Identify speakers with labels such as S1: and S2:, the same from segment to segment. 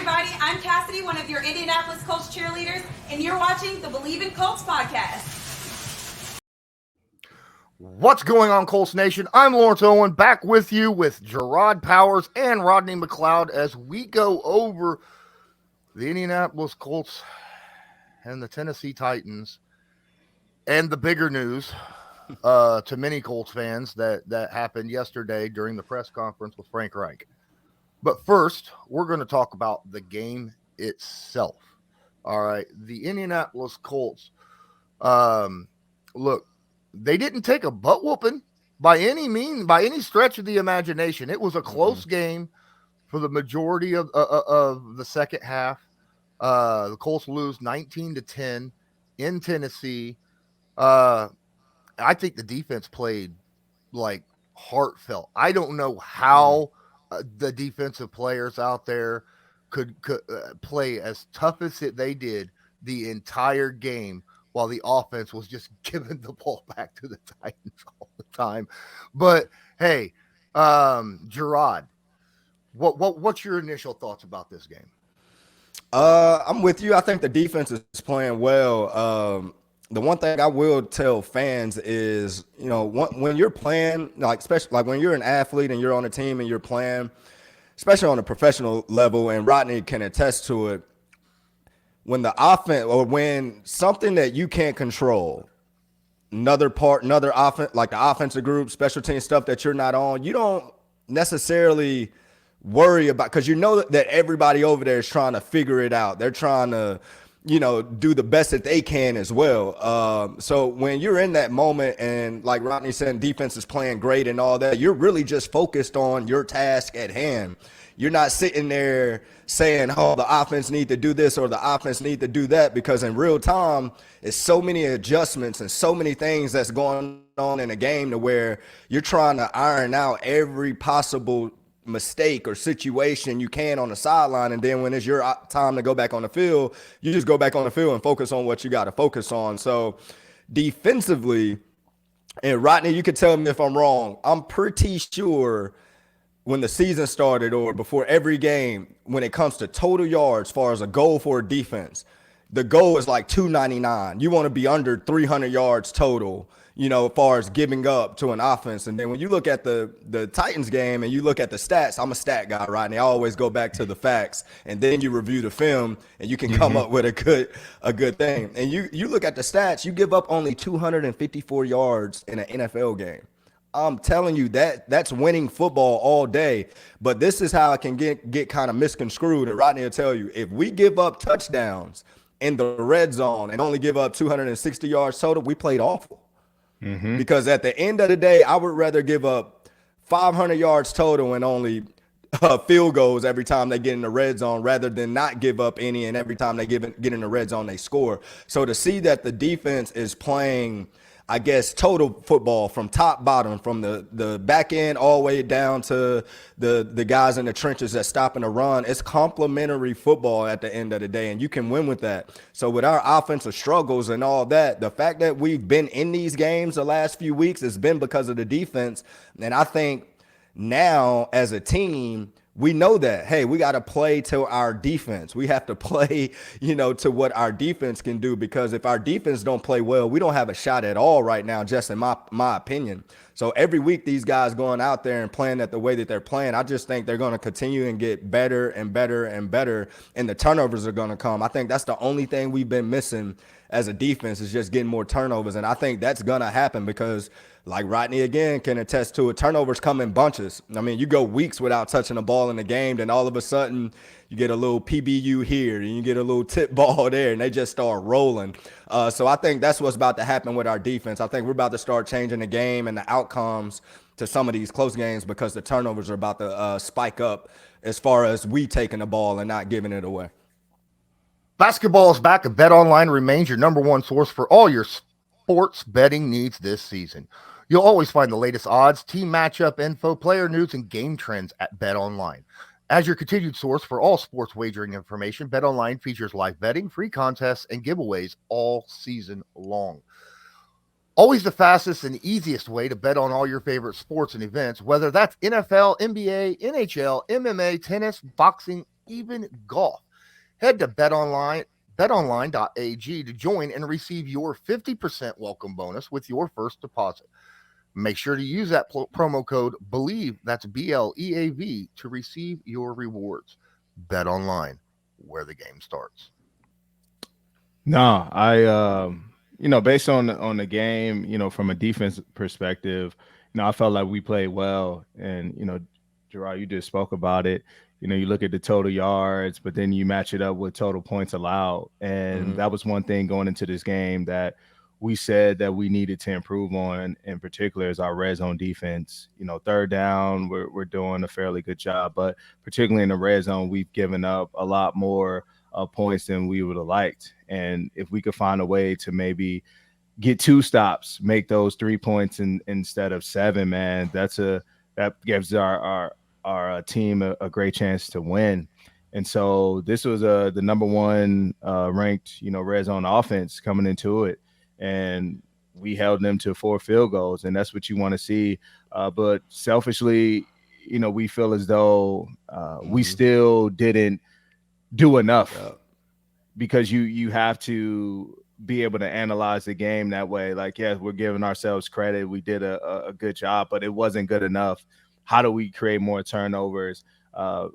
S1: everybody. I'm Cassidy, one of your Indianapolis Colts cheerleaders, and you're watching the Believe in Colts podcast.
S2: What's going on, Colts Nation? I'm Lawrence Owen, back with you with Jerraud Powers and Rodney McLeod as we go over the Indianapolis Colts and the Tennessee Titans and the bigger news to many Colts fans that happened yesterday during the press conference with Frank Reich. But first, we're going to talk about the game itself. All right, the Indianapolis Colts, look, they didn't take a butt whooping by any stretch of the imagination. It was a close game for the majority of the second half. The Colts lose 19-10 in Tennessee. I think the defense played like heartfelt. I don't know how the defensive players out there could play as tough as they did the entire game, while the offense was just giving the ball back to the Titans all the time. But hey, Jerraud, what's your initial thoughts about this game?
S3: I'm with you. I think the defense is playing well. The one thing I will tell fans is, you know, when you're playing, like especially like when you're an athlete and you're on a team and you're playing, especially on a professional level, and Rodney can attest to it, when the offense or when something that you can't control, another offense, like the offensive group, special team stuff that you're not on, you don't necessarily worry about, because you know that everybody over there is trying to figure it out. They're trying to, you know, do the best that they can as well. So when you're in that moment and like Rodney said, defense is playing great and all that, you're really just focused on your task at hand. You're not sitting there saying, oh, the offense need to do this or the offense need to do that, because in real time, it's so many adjustments and so many things that's going on in a game to where you're trying to iron out every possible mistake or situation you can on the sideline, and then when it's your time to go back on the field, you just go back on the field and focus on what you got to focus on. So defensively, and Rodney, you could tell me if I'm wrong, I'm pretty sure when the season started or before every game, when it comes to total yards as far as a goal for a defense, the goal is like 299. You want to be under 300 yards total, you know, as far as giving up to an offense. And then when you look at the Titans game and you look at the stats, I'm a stat guy, Rodney. I always go back to the facts, and then you review the film and you can come up with a good thing. And you look at the stats, you give up only 254 yards in an NFL game. I'm telling you that's winning football all day. But this is how it can get kind of misconstrued. And Rodney will tell you, if we give up touchdowns in the red zone and only give up 260 yards total, we played awful. Because at the end of the day, I would rather give up 500 yards total and only field goals every time they get in the red zone, rather than not give up any, and every time they get in the red zone, they score. So to see that the defense is playing, I guess, total football from top bottom, from the back end all the way down to the guys in the trenches that's stopping the run, it's complimentary football at the end of the day, and you can win with that. So with our offensive struggles and all that, the fact that we've been in these games the last few weeks has been because of the defense. And I think now as a team, we know that, hey, we got to play to our defense. We have to play, you know, to what our defense can do, because if our defense don't play well, we don't have a shot at all right now, just in my opinion. So every week these guys going out there and playing at the way that they're playing, I just think they're going to continue and get better and better and better, and the turnovers are going to come. I think that's the only thing we've been missing as a defense, is just getting more turnovers, and I think that's going to happen because, like Rodney again can attest to it, turnovers come in bunches. I mean, you go weeks without touching the ball in the game, then all of a sudden you get a little PBU here and you get a little tip ball there, and they just start rolling. So I think that's what's about to happen with our defense. I think we're about to start changing the game and the outcomes to some of these close games, because the turnovers are about to spike up as far as we taking the ball and not giving it away.
S2: Basketball is back, and BetOnline remains your number one source for all your sports betting needs this season. You'll always find the latest odds, team matchup info, player news, and game trends at BetOnline. As your continued source for all sports wagering information, BetOnline features live betting, free contests, and giveaways all season long. Always the fastest and easiest way to bet on all your favorite sports and events, whether that's NFL, NBA, NHL, MMA, tennis, boxing, even golf. Head to betonline.ag to join and receive your 50% welcome bonus with your first deposit. Make sure to use that promo code BELIEVE, that's BLEAV, to receive your rewards. Bet online, where the game starts.
S4: No, based on the game, from a defense perspective, I felt like we played well, and Jerraud, you just spoke about it. You look at the total yards, but then you match it up with total points allowed, and that was one thing going into this game that we said that we needed to improve on. In particular, is our red zone defense. Third down, we're doing a fairly good job, but particularly in the red zone, we've given up a lot more points than we would have liked. And if we could find a way to maybe get 2 stops, make those 3 points instead of 7, man, that gives our team a great chance to win. And so this was the number 1 ranked, red zone offense coming into it. And we held them to 4 field goals, and that's what you want to see. But selfishly, we feel as though we still didn't do enough, because you have to be able to analyze the game that way. Like, yes, we're giving ourselves credit. We did a good job, but it wasn't good enough. How do we create more turnovers?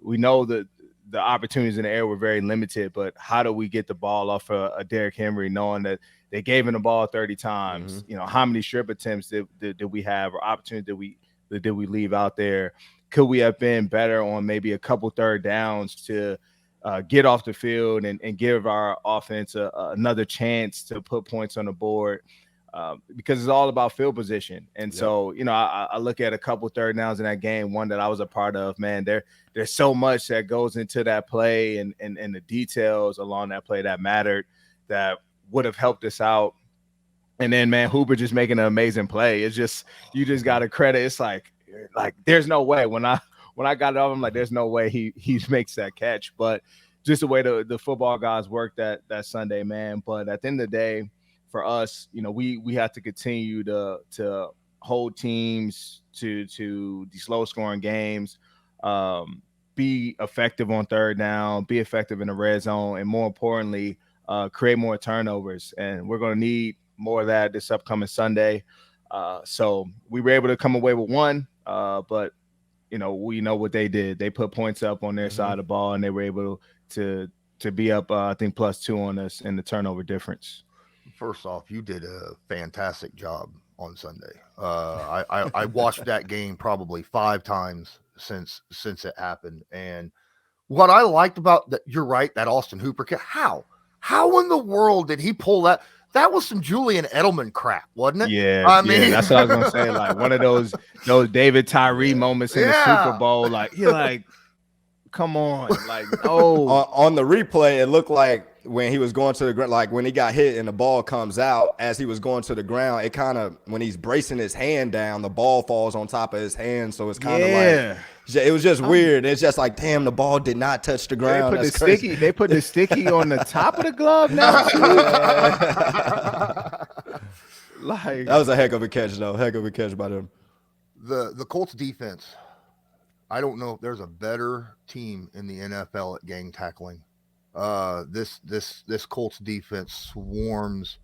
S4: We know that the opportunities in the air were very limited, but how do we get the ball off a Derrick Henry, knowing that they gave him the ball 30 times? How many strip attempts did we have, or opportunities did we leave out there? Could we have been better on maybe a couple third downs to get off the field and give our offense another chance to put points on the board, because it's all about field position. And so, I look at a couple third downs in that game, one that I was a part of. Man, there's so much that goes into that play and the details along that play that mattered, that would have helped us out. And then, man, Hooper just making an amazing play. It's just, you just got to credit. It's like there's no way. When I got it off, I'm like, there's no way he makes that catch. But just the way the football guys worked that Sunday, man. But at the end of the day, for us, we have to continue to hold teams to these low scoring games, be effective on third down, be effective in the red zone, and more importantly, create more turnovers. And we're going to need more of that this upcoming Sunday. So we were able to come away with 1, but we know what they did. They put points up on their side of the ball, and they were able to be up, I think, +2 on us in the turnover difference.
S2: First off, you did a fantastic job on Sunday. I watched that game probably 5 times since it happened. And what I liked about that, you're right, that Austin Hooper kid, how in the world did he pull that? That was some Julian Edelman crap, wasn't it?
S4: Yeah, I mean, that's what I was gonna say. Like one of those David Tyree moments in the Super Bowl. Like you're like, come on, like
S3: on the replay, it looked like when he was going to the ground, like when he got hit and the ball comes out as he was going to the ground, it kind of, when he's bracing his hand down, the ball falls on top of his hand. So it's kind of like, it was just weird. It's just like, damn, the ball did not touch the ground.
S4: They put the sticky on the top of the glove now. Like,
S3: that was a heck of a catch, though. Heck of a catch by them.
S2: The Colts defense, I don't know if there's a better team in the NFL at gang tackling. This Colts defense swarms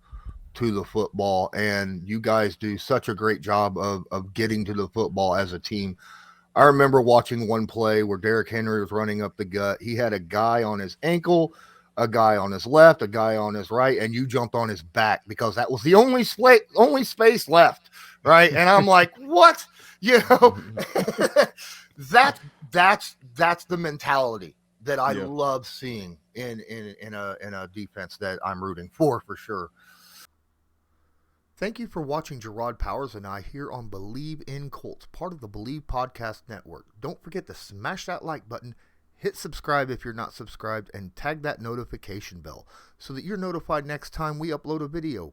S2: to the football, and you guys do such a great job of getting to the football as a team. I remember watching one play where Derrick Henry was running up the gut. He had a guy on his ankle, a guy on his left, a guy on his right, and you jumped on his back because that was the only space left, right? And I'm like, what? That's the mentality that I love seeing in a defense that I'm rooting for sure. Thank you for watching Jerraud Powers and I here on Believe in Colts, part of the Believe Podcast Network. Don't forget to smash that like button, hit subscribe if you're not subscribed, and tag that notification bell so that you're notified next time we upload a video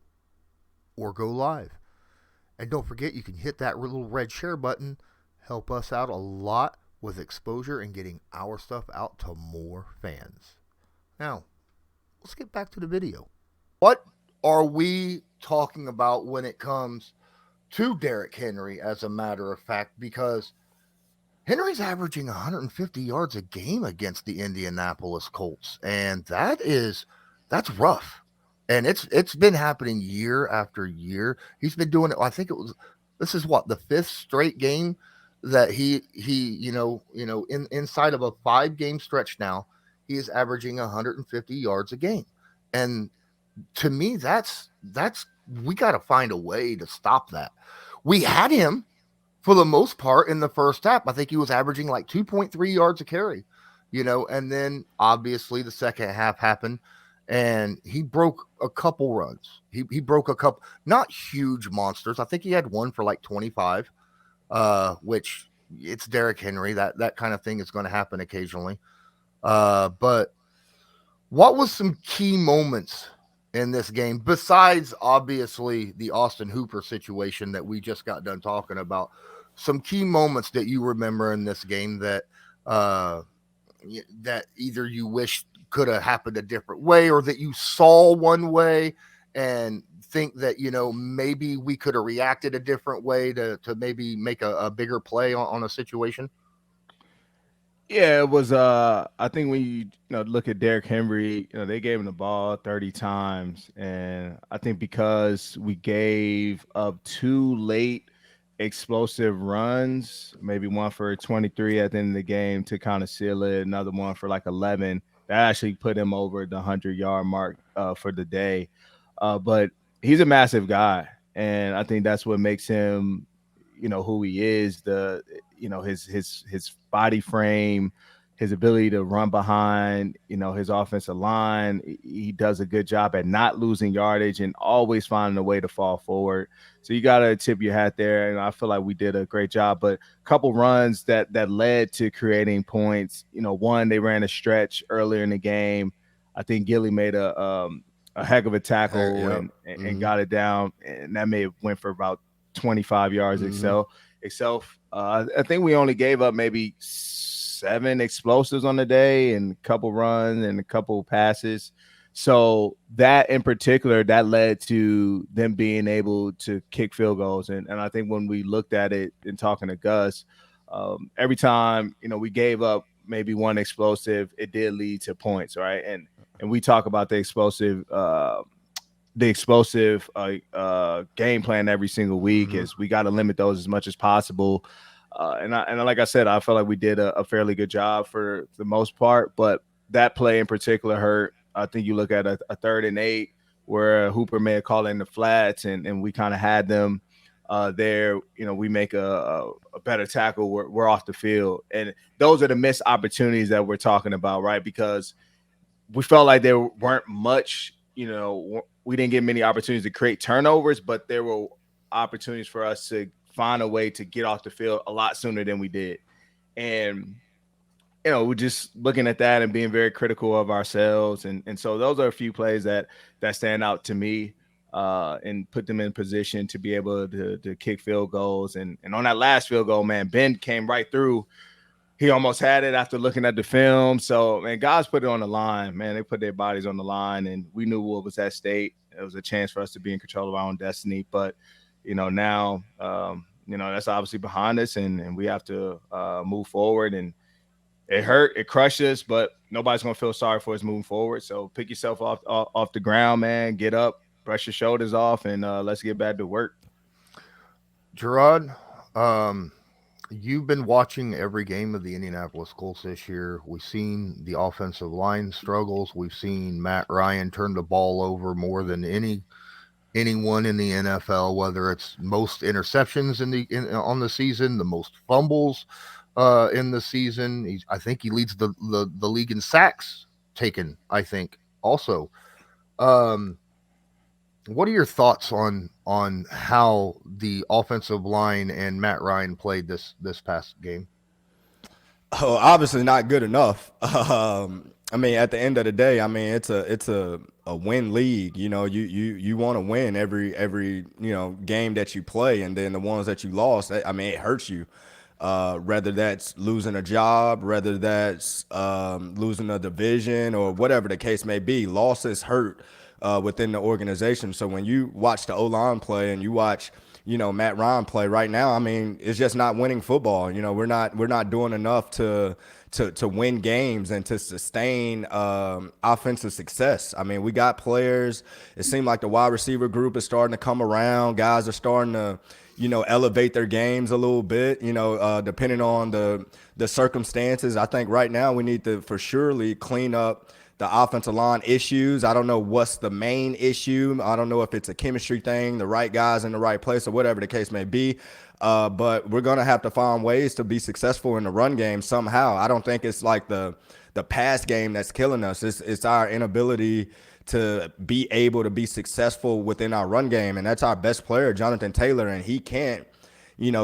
S2: or go live. And don't forget, you can hit that little red share button, help us out a lot with exposure and getting our stuff out to more fans. Now, let's get back to the video. What are we talking about when it comes to Derrick Henry, as a matter of fact? Because Henry's averaging 150 yards a game against the Indianapolis Colts, and that's rough. And it's been happening year after year. He's been doing it. I think this is what the fifth straight game that he inside of a 5 game stretch now, he is averaging 150 yards a game. And to me, that's we got to find a way to stop that. We had him for the most part in the first half. I think he was averaging like 2.3 yards a carry, and then obviously the second half happened and he broke a couple runs. He broke a couple, not huge monsters. I think he had one for like 25, which it's Derrick Henry. That kind of thing is going to happen occasionally. But what was some key moments in this game besides obviously the Austin Hooper situation that we just got done talking about? Some key moments that you remember in this game that that either you wish could have happened a different way or that you saw one way and think that maybe we could have reacted a different way to maybe make a bigger play on a situation?
S4: Yeah, it was. I think when you look at Derrick Henry, they gave him the ball 30 times, and I think because we gave up 2 late explosive runs, maybe one for 23 at the end of the game to kind of seal it, another one for like 11. That actually put him over the 100-yard mark for the day. But he's a massive guy, and I think that's what makes him, who he is. His body frame, his ability to run behind, his offensive line. He does a good job at not losing yardage and always finding a way to fall forward. So you got to tip your hat there. And I feel like we did a great job. But a couple runs that led to creating points. One, they ran a stretch earlier in the game. I think Gilly made a heck of a tackle and got it down. And that may have went for about 25 yards itself. I think we only gave up maybe 7 explosives on the day and a couple runs and a couple passes. So that in particular, that led to them being able to kick field goals. And I think when we looked at it and talking to Gus, every time, we gave up maybe one explosive, it did lead to points, right? And we talk about the explosive game plan every single week is we got to limit those as much as possible. And like I said, I felt like we did a fairly good job for the most part, but that play in particular hurt. I think you look at a 3rd and 8 where Hooper may have called in the flats and we kind of had them there. We make a better tackle. We're off the field. And those are the missed opportunities that we're talking about, right? Because we felt like there weren't much, we didn't get many opportunities to create turnovers, but there were opportunities for us to find a way to get off the field a lot sooner than we did. And, we're just looking at that and being very critical of ourselves. And so those are a few plays that stand out to me and put them in position to be able to kick field goals. And on that last field goal, man, Ben came right through. He almost had it after looking at the film. So, man, guys put it on the line, man. They put their bodies on the line, and we knew what was at stake. It was a chance for us to be in control of our own destiny. But, now, that's obviously behind us, and we have to move forward. And it hurt. It crushed us, but nobody's going to feel sorry for us moving forward. So pick yourself off the ground, man. Get up, brush your shoulders off, and let's get back to work.
S2: Jerraud, you've been watching every game of the Indianapolis Colts this year. We've seen the offensive line struggles. We've seen Matt Ryan turn the ball over more than anyone in the NFL, whether it's most interceptions on the season, the most fumbles in the season. I think he leads the league in sacks taken, I think, also. What are your thoughts on how the offensive line and Matt Ryan played this past game?
S3: Oh, obviously not good enough. I mean, at the end of the day, I mean, it's a win league. You want to win every game that you play, and then the ones that you lost, I mean, it hurts you. Whether that's losing a job, whether that's losing a division, or whatever the case may be, losses hurt within the organization. So when you watch the O-line play and you watch, Matt Ryan play right now. I mean, it's just not winning football. We're not doing enough to win games and to sustain offensive success. I mean, we got players. It seemed like the wide receiver group is starting to come around. Guys are starting to, elevate their games a little bit, depending on the circumstances. I think right now we need to for surely clean up the offensive line issues. I don't know what's the main issue. I don't know if it's a chemistry thing, the right guys in the right place, or whatever the case may be. But we're going to have to find ways to be successful in the run game somehow. I don't think it's like the pass game that's killing us. It's our inability to be able to be successful within our run game. And that's our best player, Jonathan Taylor, and he can't,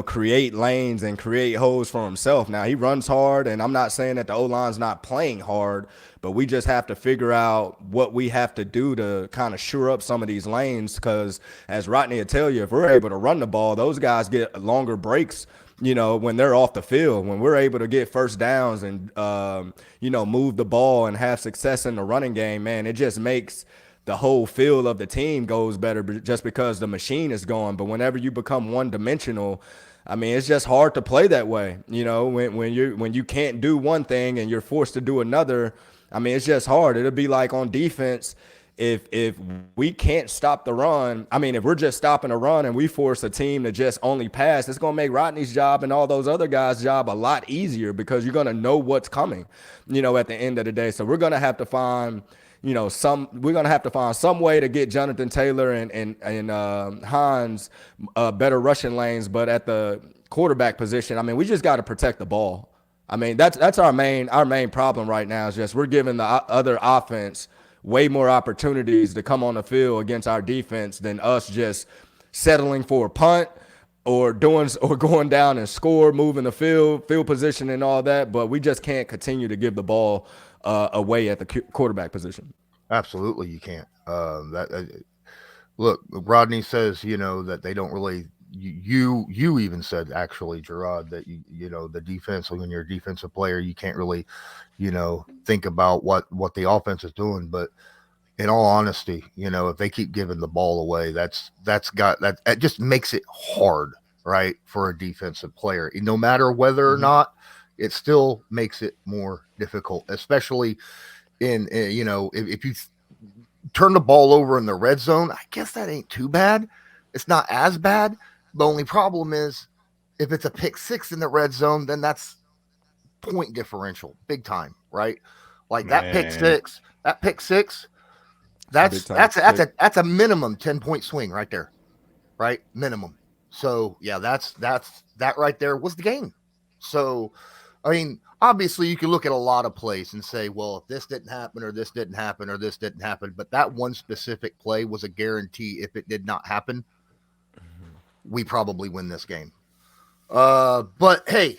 S3: create lanes and create holes for himself. Now, he runs hard, and I'm not saying that the O-line's not playing hard, but we just have to figure out what we have to do to kind of shore up some of these lanes, because as Rodney will tell you, if we're able to run the ball, those guys get longer breaks, when they're off the field. When we're able to get first downs and, move the ball and have success in the running game, man, it just makes the whole feel of the team goes better just because the machine is going. But whenever you become one-dimensional, I mean, it's just hard to play that way. When you can't do one thing and you're forced to do another, I mean, it's just hard. It'll be like on defense, if we can't stop the run, I mean, if we're just stopping a run and we force a team to just only pass, it's going to make Rodney's job and all those other guys' job a lot easier, because you're going to know what's coming, at the end of the day. So we're going to have to find – we're going to have to find some way to get Jonathan Taylor and Hines better rushing lanes. But at the quarterback position, I mean, we just got to protect the ball. I mean, that's our main problem right now, is just we're giving the other offense way more opportunities to come on the field against our defense than us just settling for a punt or going down and score, moving the field position and all that. But we just can't continue to give the ball away at the quarterback position.
S2: Absolutely, you can't. Look, Rodney says, that they don't really. You even said, actually, Jerraud, that the defense, when you're a defensive player, you can't really, think about what the offense is doing. But in all honesty, if they keep giving the ball away, that just makes it hard, right, for a defensive player. No matter whether or not, it still makes it more difficult, especially if you turn the ball over in the red zone. I guess that ain't too bad. It's not as bad. The only problem is if it's a pick six in the red zone, then that's point differential, big time, right? Like that pick six, that's a minimum 10-point swing right there, right? Minimum. So yeah, that right there was the game. So, I mean, obviously you can look at a lot of plays and say, well, if this didn't happen or this didn't happen or this didn't happen, but that one specific play was a guarantee. If it did not happen, we probably win this game. But hey,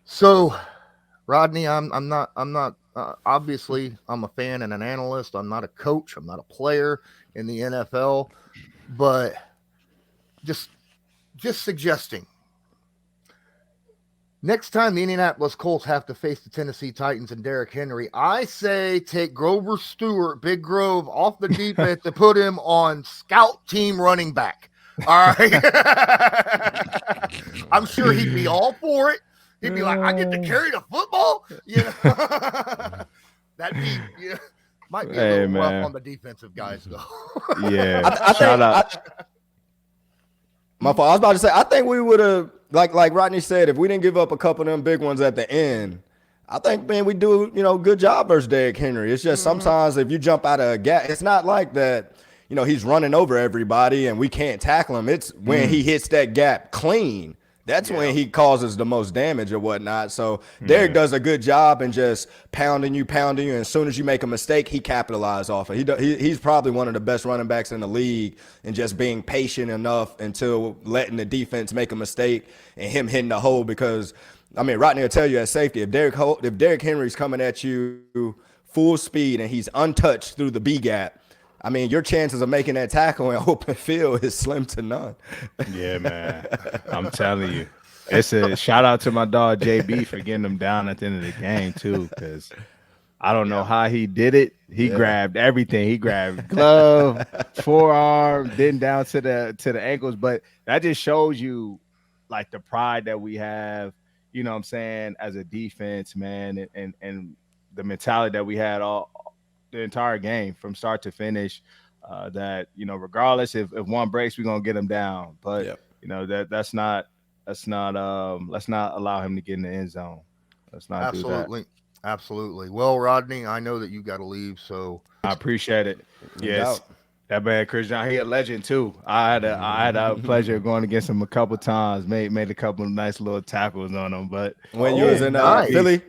S2: so Rodney, I'm not obviously I'm a fan and an analyst. I'm not a coach. I'm not a player in the NFL, but just suggesting, next time the Indianapolis Colts have to face the Tennessee Titans and Derrick Henry, I say take Grover Stewart, Big Grove, off the defense and put him on scout team running back. All right. I'm sure he'd be all for it. He'd be like, I get to carry the football. That'd be, might be a little rough on the defensive guys, though.
S4: Yeah. Shout out.
S3: My fault. I was about to say, I think we would have, like Rodney said, if we didn't give up a couple of them big ones at the end, I think, man, we do, good job versus Derrick Henry. It's just sometimes if you jump out of a gap, it's not like that, he's running over everybody and we can't tackle him. It's when he hits that gap clean. That's when he causes the most damage or whatnot. So Derrick does a good job in just pounding you. And as soon as you make a mistake, he capitalizes off it. He's probably one of the best running backs in the league, and just being patient enough until letting the defense make a mistake and him hitting the hole. Because, I mean, Rodney will tell you at safety, if Derrick Henry's coming at you full speed and he's untouched through the B gap, I mean, your chances of making that tackle in open field is slim to none.
S4: Yeah, man. I'm telling you. It's a shout out to my dog JB for getting them down at the end of the game too, because I don't know how he did it. He grabbed everything. He grabbed glove, forearm, then down to the ankles. But that just shows you like the pride that we have, you know what I'm saying, as a defense, man, and the mentality that we had all the entire game from start to finish. That, you know, regardless if one breaks, we're gonna get him down. But you know, let's not allow him to get in the end zone. Let's not do that.
S2: Absolutely. Well, Rodney, I know that you got to leave, so
S4: I appreciate it. Yes, that man Chris John, he a legend too. I had a pleasure of going against him a couple times. Made a couple of nice little tackles on him. But
S3: when you was in Philly,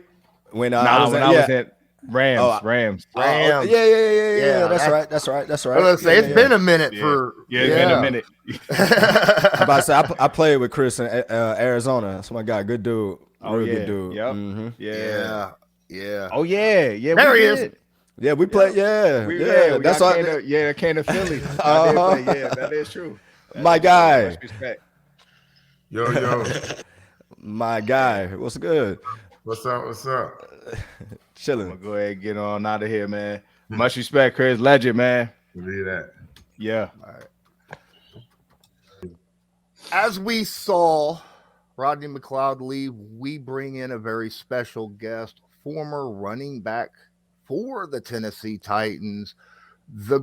S3: when I was at
S4: Rams.
S3: Yeah. That's right.
S2: Let's say it's been a minute
S4: it's been a minute.
S3: I'm about to say I played with Chris in Arizona. That's my guy. Good dude. Good dude.
S4: Yep.
S2: Yeah.
S4: Oh yeah.
S2: There he is.
S3: Yeah, we played.
S4: That's all. I came to Philly. That is true.
S3: My guy.
S4: Much respect.
S5: Yo.
S3: My guy. What's good?
S5: What's up?
S3: Chilling.
S4: I'm gonna go ahead and get on out of here, man. Much respect, Chris. Legend, man.
S5: Believe that.
S4: Yeah.
S2: All right. As we saw Rodney McLeod leave, we bring in a very special guest, former running back for the Tennessee Titans, the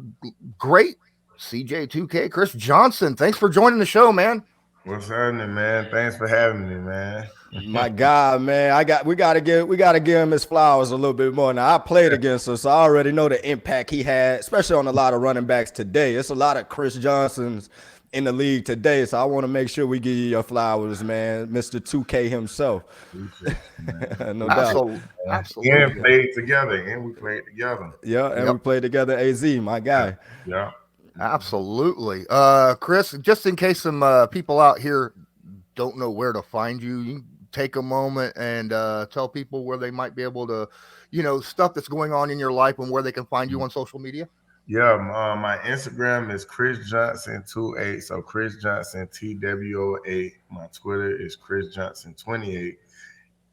S2: great CJ2K, Chris Johnson. Thanks for joining the show, man.
S5: What's happening, man? Thanks for having me, man.
S3: My God, man, we gotta give him his flowers a little bit more. Now I played against him, so I already know the impact he had, especially on a lot of running backs today. It's a lot of Chris Johnsons in the league today, so I want to make sure we give you your flowers, man, Mr. 2K himself. No doubt.
S2: Absolutely.
S5: And played together, and we played together.
S3: Yeah, and we played together. AZ, my guy.
S5: Yeah.
S2: Absolutely. Chris, just in case some people out here don't know where to find you, you can take a moment and tell people where they might be able to, you know, stuff that's going on in your life and where they can find you on social media.
S5: Yeah, my Instagram is Chris Johnson 28. So Chris Johnson TWO8. My Twitter is Chris Johnson 28.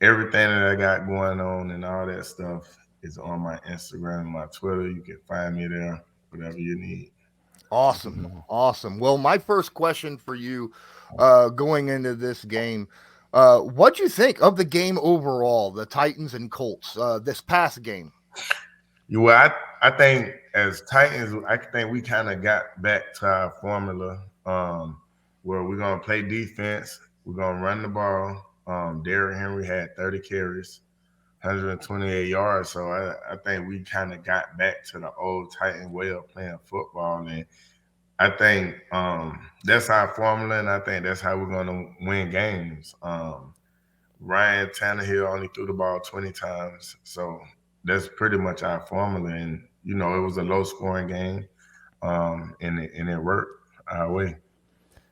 S5: Everything that I got going on and all that stuff is on my Instagram, my Twitter. You can find me there, whatever you need.
S2: Awesome. Well, my first question for you, going into this game, what'd you think of the game overall, the Titans and Colts, this past game?
S5: Well, I think as Titans, I think we kind of got back to our formula, where we're gonna play defense, we're gonna run the ball. Derrick Henry had 30 carries, 128 yards. So I think we kind of got back to the old Titan way of playing football, and I think that's our formula, and I think that's how we're gonna win games. Ryan Tannehill only threw the ball 20 times, so that's pretty much our formula. And you know, it was a low-scoring game, and it worked our way.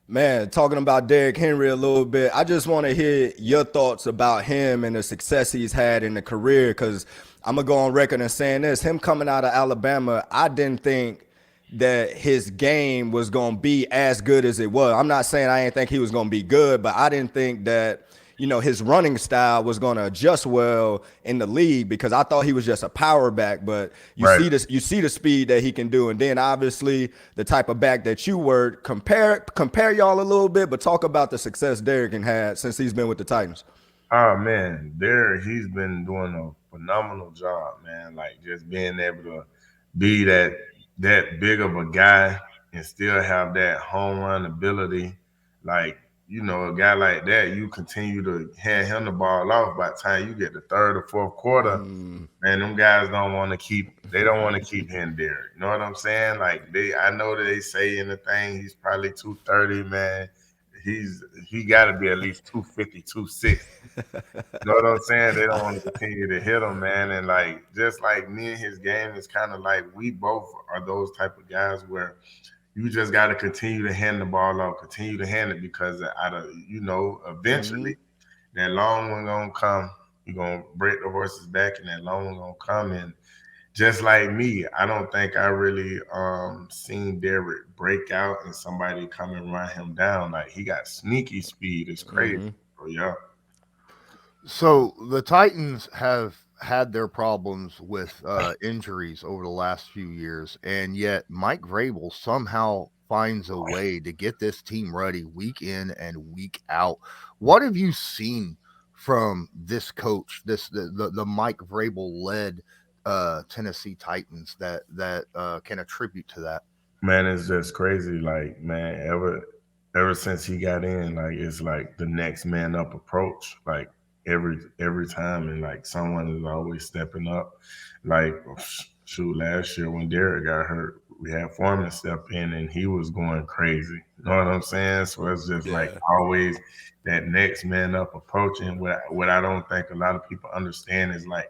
S3: Man, talking about Derrick Henry a little bit, I just want to hear your thoughts about him and the success he's had in the career, because I'm going to go on record and saying this. Him coming out of Alabama, I didn't think that his game was going to be as good as it was. I'm not saying I didn't think he was going to be good, but I didn't think that, you know, his running style was going to adjust well in the league, because I thought he was just a power back. But you see the speed that he can do, and then obviously the type of back that you were. Compare y'all a little bit, but talk about the success Derrick has had since he's been with the Titans.
S5: Oh man, Derrick, he's been doing a phenomenal job, man. Like just being able to be that big of a guy and still have that home run ability. Like, you know, a guy like that, you continue to hand him the ball off. By the time you get the third or fourth quarter, man, them guys don't want to keep hitting Derrick. You know what I'm saying? Like I know that they say in the thing he's probably 230, man. He got to be at least 250, 260. You know what I'm saying? They don't want to continue to hit him, man. And like just like me and his game, is kind of like we both are those type of guys where you just got to continue to hand the ball off, continue to hand it, because eventually that long one gonna come. You're gonna break the horse's back, and that long one gonna come. And just like me, I don't think I really seen Derrick break out and somebody come and run him down. Like he got sneaky speed. It's crazy. Yeah.
S2: So the Titans have had their problems with injuries over the last few years, and yet Mike Vrabel somehow finds a way to get this team ready week in and week out. What have you seen from this coach, the Mike Vrabel led Tennessee Titans that can attribute to that?
S5: Man, it's just crazy. Like, man, ever since he got in, like it's like the next man up approach. Like every time, and like someone is always stepping up. Like shoot, last year when Derrick got hurt, we had Foreman step in, and he was going crazy. You know what I'm saying? So it's just like
S3: Yeah.
S5: always that next man up approach. And what I don't think a lot of people understand is like,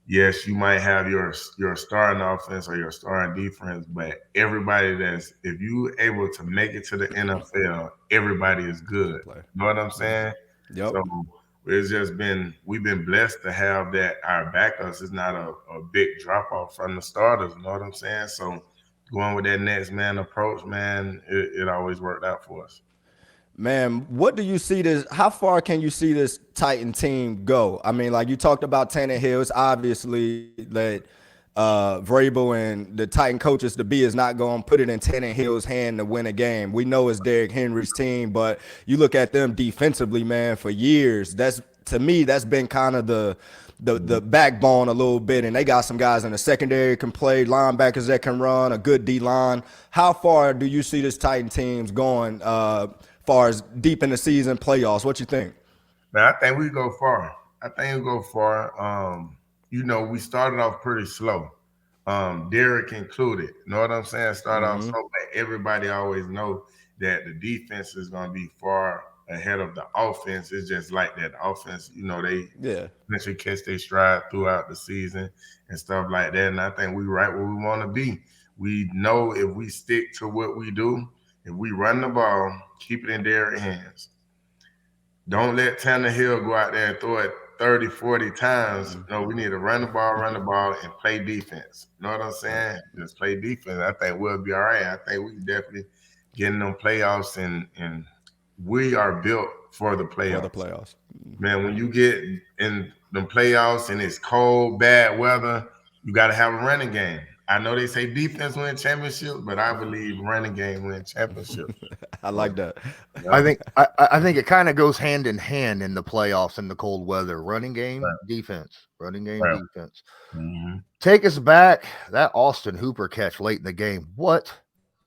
S5: yes, you might have your starting offense or your starting defense, but everybody that's if you able to make it to the NFL, everybody is good.
S3: Play.
S5: You know what I'm saying?
S3: Yep.
S5: So it's just we've been blessed to have that our backups is not a big drop off from the starters. You know what I'm saying? So going with that next man approach, man, it always worked out for us.
S3: Man, what do you see this? How far can you see this Titan team go? I mean, like you talked about Tannehill. It's obviously that Vrabel and the Titan coaches, the B is not going to put it in Tannehill's hand to win a game. We know it's Derrick Henry's team, but you look at them defensively, man, for years. That's to me, that's been kind of the backbone a little bit, and they got some guys in the secondary can play, linebackers that can run, a good D line. How far do you see this Titan teams going? Far as deep in the season playoffs, what you think?
S5: Man, I think we go far. I think we go far. We started off pretty slow. Derek included. You know what I'm saying? Start off slow, but everybody always know that the defense is gonna be far ahead of the offense. It's just like that. The offense, they
S3: Yeah.
S5: eventually catch their stride throughout the season and stuff like that. And I think we right where we want to be. We know if we stick to what we do, if we run the ball, keep it in their hands. Don't let Tannehill go out there and throw it 30, 40 times. No, we need to run the ball, and play defense. You know what I'm saying? Just play defense. I think we'll be all right. I think we can definitely get in them playoffs, and we are built for the playoffs.
S3: For the playoffs.
S5: Man, when you get in the playoffs and it's cold, bad weather, you got to have a running game. I know they say defense win championships, but I believe running game win championships.
S3: I like that.
S2: I think it kind of goes hand in hand in the playoffs in the cold weather. Running game, defense. Running game, defense.
S5: Mm-hmm.
S2: Take us back. That Austin Hooper catch late in the game. What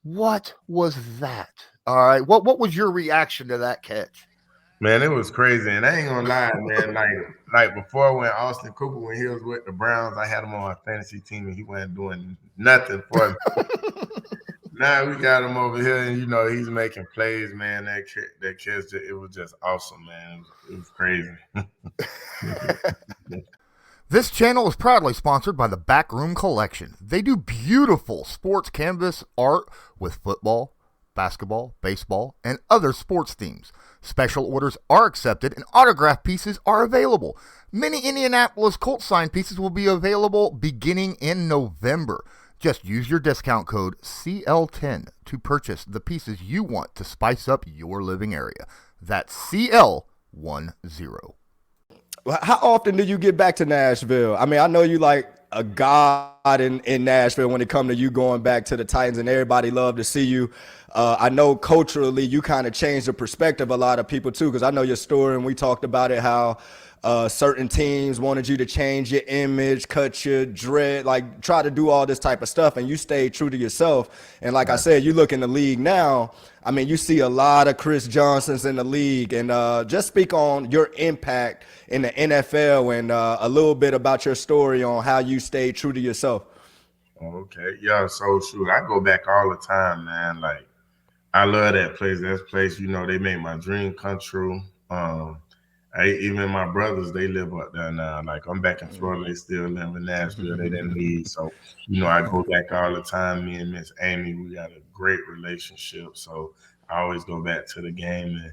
S2: was that? All right. What was your reaction to that catch?
S5: Man, it was crazy, and I ain't gonna lie, man. Like before, when Austin Cooper, when he was with the Browns, I had him on my fantasy team, and he wasn't doing nothing for me. Now we got him over here, and he's making plays, man. That catch, it was just awesome, man. It was crazy.
S2: This channel is proudly sponsored by the Backroom Collection. They do beautiful sports canvas art with football, basketball, baseball, and other sports themes. Special orders are accepted and autograph pieces are available. Many Indianapolis Colts signed pieces will be available beginning in November. Just use your discount code CL10 to purchase the pieces you want to spice up your living area. That's CL10.
S3: How often do you get back to Nashville? I mean, I know you like a god in Nashville when it comes to you going back to the Titans, and everybody love to see you. I know culturally you kind of changed the perspective of a lot of people too, because I know your story and we talked about it, how certain teams wanted you to change your image, cut your dread, like try to do all this type of stuff, and you stayed true to yourself. And like I said, you look in the league now, I mean, you see a lot of Chris Johnsons in the league, and just speak on your impact in the NFL and a little bit about your story on how you stayed true to yourself.
S5: Okay, yeah, so shoot, I go back all the time, man. Like, I love that place. That place, they made my dream come true. Even my brothers, they live up there now. Like, I'm back in Florida, they still live in Nashville. They didn't leave. So, I go back all the time. Me and Miss Amy, we got a great relationship. So I always go back to the game, and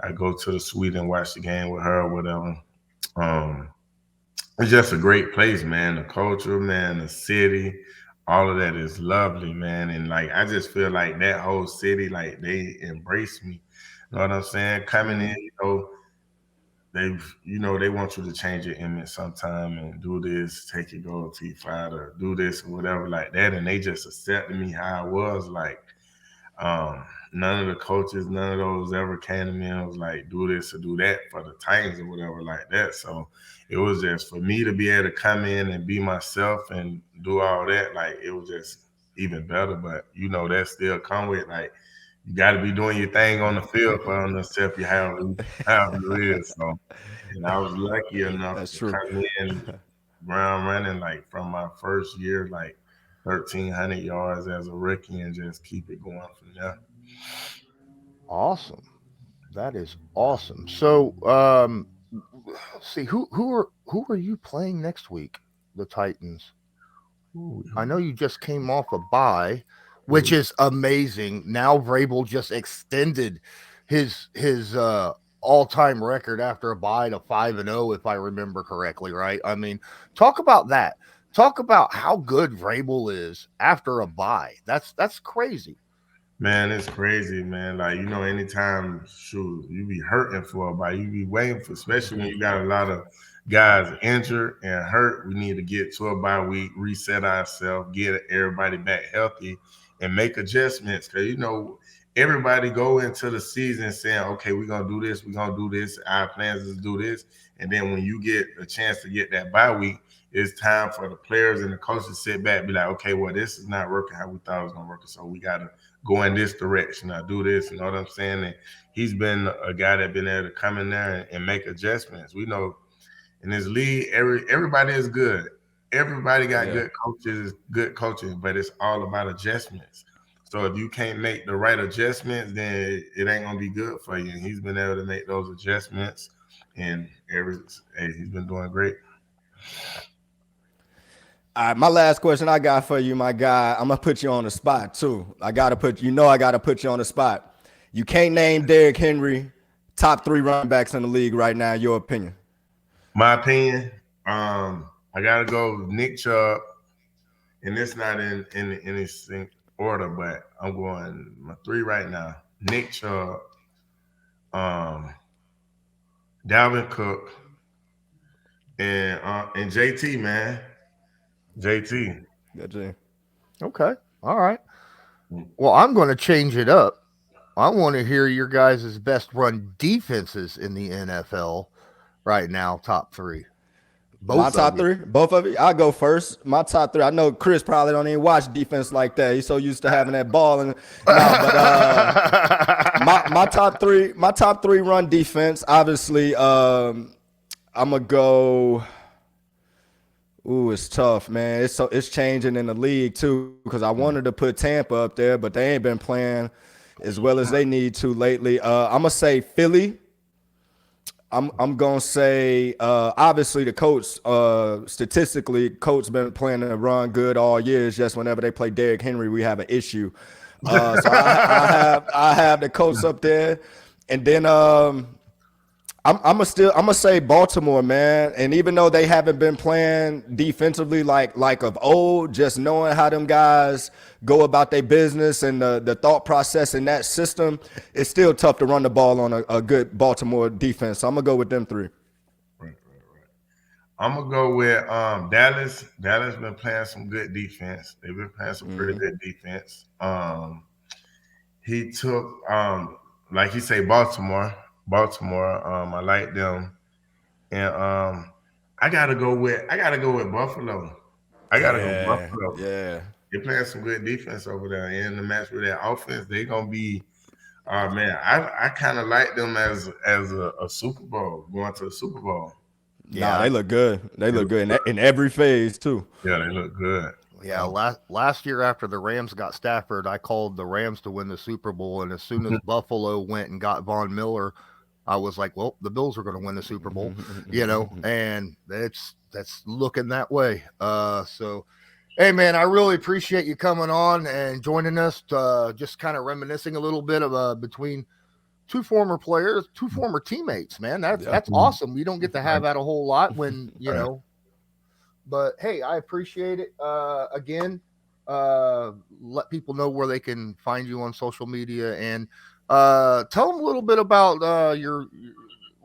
S5: I go to the suite and watch the game with her or whatever. It's just a great place, man. The culture, man, the city, all of that is lovely, man. And like, I just feel like that whole city, like they embrace me. You know what I'm saying? Coming in, they want you to change your image sometime and do this, take your gold teeth out, or do this or whatever like that. And they just accepted me how I was. Like, none of the coaches, none of those ever came to me and was like, do this or do that for the Titans or whatever like that. So it was just for me to be able to come in and be myself and do all that. Like, it was just even better. But that still come with, like, you got to be doing your thing on the field for them to accept you how you is. So, and I was lucky enough
S3: That's
S5: to
S3: true.
S5: come in ground running, like, from my first year, like 1,300 yards as a rookie, and just keep it going from there.
S2: Awesome. That is awesome. So, let's see, who are you playing next week? The Titans. Ooh, I know you just came off a bye, which is amazing. Now Vrabel just extended his all-time record after a bye to 5-0, if I remember correctly, right? I mean, talk about that. Talk about how good Vrabel is after a bye. That's crazy.
S5: Man, it's crazy, man. Like, anytime you be hurting for a bye, you be waiting for, especially when you got a lot of guys injured and hurt. We need to get to a bye week, reset ourselves, get everybody back healthy, and make adjustments. Because everybody go into the season saying, okay, we're gonna do this, our plans is to do this. And then when you get a chance to get that bye week, it's time for the players and the coaches to sit back and be like, okay, well, this is not working how we thought it was gonna work. So we gotta go in this direction. I do this, you know what I'm saying? And he's been a guy that been able to come in there and make adjustments. We know in this league, everybody is good. Everybody got good coaches, good coaching, but it's all about adjustments. So if you can't make the right adjustments, then it ain't gonna be good for you. And he's been able to make those adjustments, and he's been doing great.
S3: All right, my last question I got for you, my guy. I'm gonna put you on the spot too. I gotta put you on the spot. You can't name Derrick Henry top 3 running backs in the league right now. Your opinion?
S5: My opinion, I gotta go Nick Chubb, and it's not in any order, but I'm going my 3 right now. Nick Chubb, Dalvin Cook, and JT, man. JT.
S2: Okay. All right. Well, I'm going to change it up. I want to hear your guys' best run defenses in the NFL right now, top 3.
S3: My top 3, both of you. I'll go first. My top 3. I know Chris probably don't even watch defense like that. He's so used to having that ball. My top 3 run defense. Obviously, I'm gonna go. Ooh, it's tough, man. It's changing in the league too, because I wanted to put Tampa up there, but they ain't been playing as well as they need to lately. I'm gonna say Philly. I'm gonna say obviously the Colts. Statistically, Colts been playing the run good all year. It's just whenever they play Derrick Henry, we have an issue. So I have the Colts up there, and then I'm gonna say Baltimore, man. And even though they haven't been playing defensively like of old, just knowing how them guys go about their business and the thought process in that system, it's still tough to run the ball on a good Baltimore defense. So I'm gonna go with them 3.
S5: Right. I'm gonna go with Dallas. Dallas been playing some good defense. They've been playing some pretty good defense. He took like you say, Baltimore. I like them, and I gotta go with Buffalo. I gotta go Buffalo.
S3: Yeah,
S5: they're playing some good defense over there, and the match with their offense, they're gonna be. Man, I kind of like them as a Super Bowl, going to the Super Bowl.
S3: Yeah, they look good. They look good in every phase too.
S5: Yeah, they look good.
S2: Yeah, last year after the Rams got Stafford, I called the Rams to win the Super Bowl, and as soon as Buffalo went and got Von Miller, I was like, well, the Bills are going to win the Super Bowl, and that's looking that way. So, hey, man, I really appreciate you coming on and joining us, just kind of reminiscing a little bit of between two former players, two former teammates, man. That's awesome. We don't get to have that a whole lot when, know. But, hey, I appreciate it. Again, let people know where they can find you on social media, and tell them a little bit about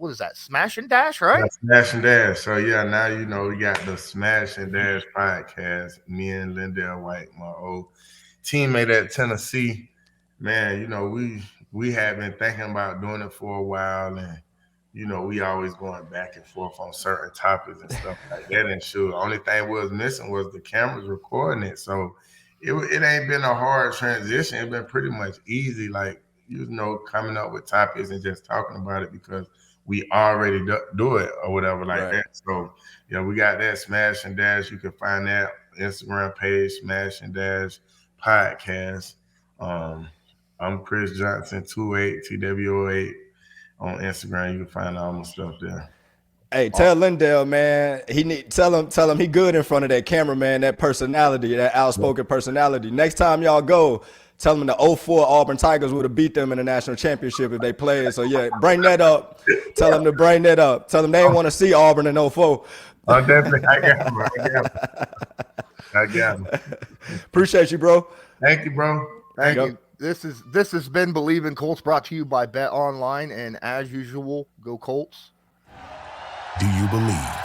S2: what is that? Smash and Dash, right?
S5: Yeah, Smash and Dash. So yeah, now you know we got the Smash and Dash podcast. Me and Lindell White, my old teammate at Tennessee. Man, you know, we have been thinking about doing it for a while, and you know, we always going back and forth on certain topics and stuff like that. And sure, the only thing we was missing was the cameras recording it. So it ain't been a hard transition. It's been pretty much easy, like, you know, coming up with topics and just talking about it because we already do it or whatever like that. So, yeah, we got that Smash and Dash. You can find that Instagram page, Smash and Dash Podcast. I'm Chris Johnson, 28 TWO8 on Instagram. You can find all my stuff there.
S3: Hey, tell Lindell, man, tell him he good in front of that camera, man, that personality, that outspoken personality. Next time y'all go, tell them the 04 Auburn Tigers would have beat them in the national championship if they played. So yeah, bring that up. Tell them to bring that up. Tell them they didn't want to see Auburn in 04.
S5: Oh, definitely. I got him.
S3: Appreciate you, bro.
S5: Thank you, bro.
S2: Thank you. This has been Believe in Colts, brought to you by Bet Online, and as usual, go Colts.
S6: Do you believe?